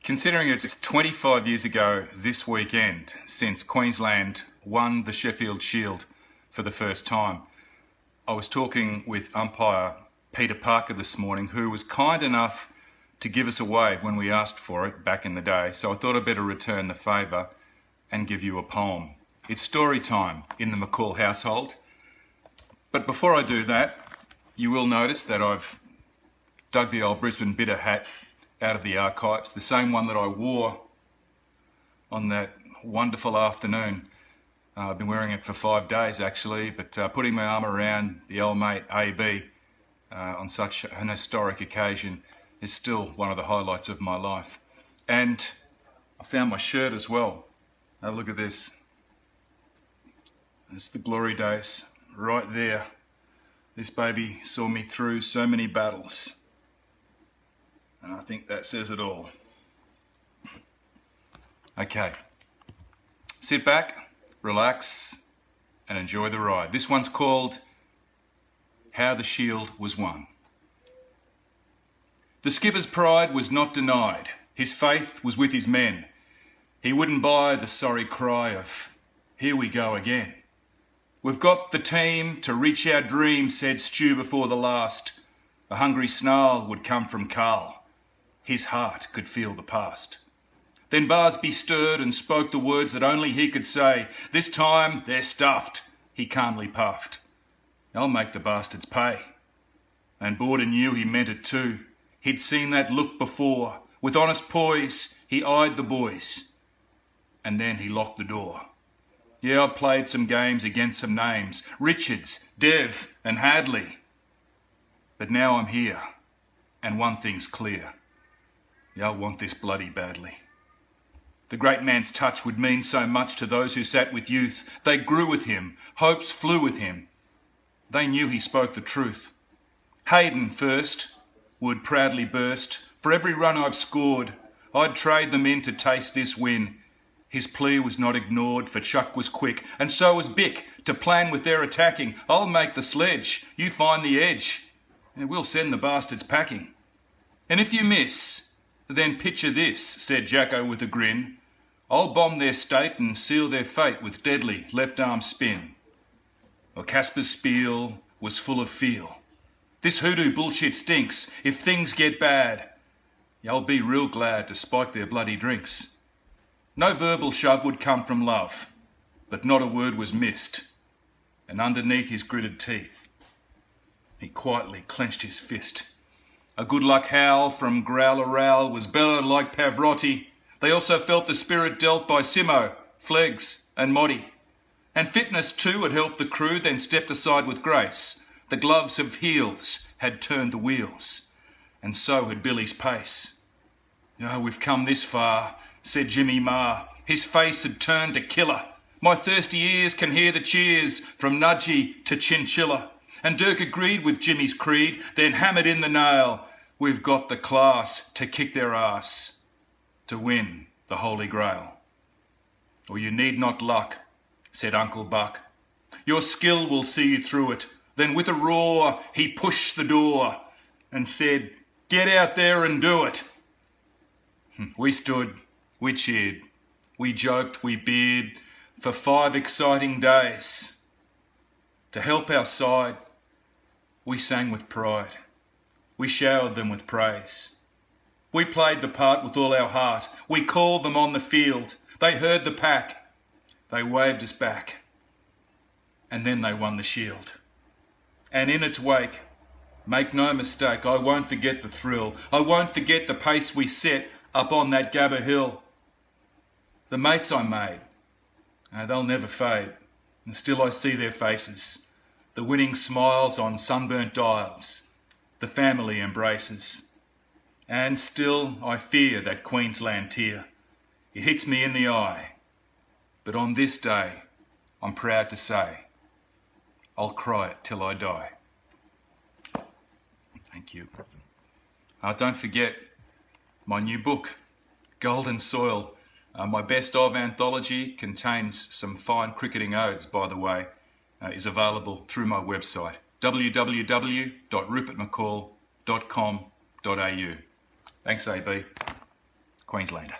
Considering it's 25 years ago this weekend since Queensland won the Sheffield Shield for the first time, I was talking with umpire Peter Parker this morning, who was kind enough to give us a wave when we asked for it back in the day, so I thought I'd better return the favour and give you a poem. It's story time in the McCall household, but before I do that, you will notice that I've dug the old Brisbane Bitter hat out of the archives, the same one that I wore on that wonderful afternoon. I've been wearing it for 5 days actually, but putting my arm around the old mate AB on such an historic occasion is still one of the highlights of my life. And I found my shirt as well. Have a look at this. It's the glory days right there. This baby saw me through so many battles. And I think that says it all. Okay, sit back, relax, and enjoy the ride. This one's called How the Shield Was Won. The skipper's pride was not denied. His faith was with his men. He wouldn't buy the sorry cry of, "Here we go again." "We've got the team to reach our dream," said Stu before the last. A hungry snarl would come from Carl. His heart could feel the past. Then Barsby stirred and spoke the words that only he could say. "This time they're stuffed," he calmly puffed. "I'll make the bastards pay." And Border knew he meant it too. He'd seen that look before. With honest poise, he eyed the boys. And then he locked the door. "Yeah, I've played some games against some names. Richards, Dev and Hadley. But now I'm here, and one thing's clear. Yeah, I want this bloody badly." The great man's touch would mean so much to those who sat with youth. They grew with him. Hopes flew with him. They knew he spoke the truth. "Maiden first," would proudly burst. "For every run I've scored, I'd trade them in to taste this win." His plea was not ignored, for Chuck was quick, and so was Bick, to plan with their attacking. "I'll make the sledge, you find the edge, and we'll send the bastards packing. And if you miss, then picture this," said Jacko with a grin. "I'll bomb their state and seal their fate with deadly left-arm spin." Well, Casper's spiel was full of feel. "This hoodoo bullshit stinks. If things get bad, y'all be real glad to spike their bloody drinks." No verbal shove would come from love, but not a word was missed. And underneath his gritted teeth, he quietly clenched his fist. A good luck howl from Growler Rowell was bellowed like Pavarotti. They also felt the spirit dealt by Simo, Flegs and Moddy. And fitness too had helped the crew, then stepped aside with grace. The gloves of heels had turned the wheels, and so had Billy's pace. "Oh, we've come this far," said Jimmy Marr. His face had turned to killer. "My thirsty ears can hear the cheers from Nudgy to Chinchilla." And Dirk agreed with Jimmy's creed, then hammered in the nail. "We've got the class to kick their ass, to win the Holy Grail." "Or you need not luck," said Uncle Buck. "Your skill will see you through it." Then with a roar, he pushed the door and said, "Get out there and do it." We stood, we cheered, we joked, we beered for 5 exciting days. To help our side, we sang with pride. We showered them with praise. We played the part with all our heart. We called them on the field. They heard the pack. They waved us back. And then they won the shield. And in its wake, make no mistake, I won't forget the thrill. I won't forget the pace we set up on that Gabba Hill. The mates I made, they'll never fade. And still I see their faces. The winning smiles on sunburnt dials, the family embraces. And still I fear that Queensland tear. It hits me in the eye. But on this day, I'm proud to say, I'll cry it till I die. Thank you. Don't forget my new book, Golden Soil. My best of anthology contains some fine cricketing odes, by the way. Is available through my website, www.rupertmccall.com.au. Thanks, AB. Queenslander.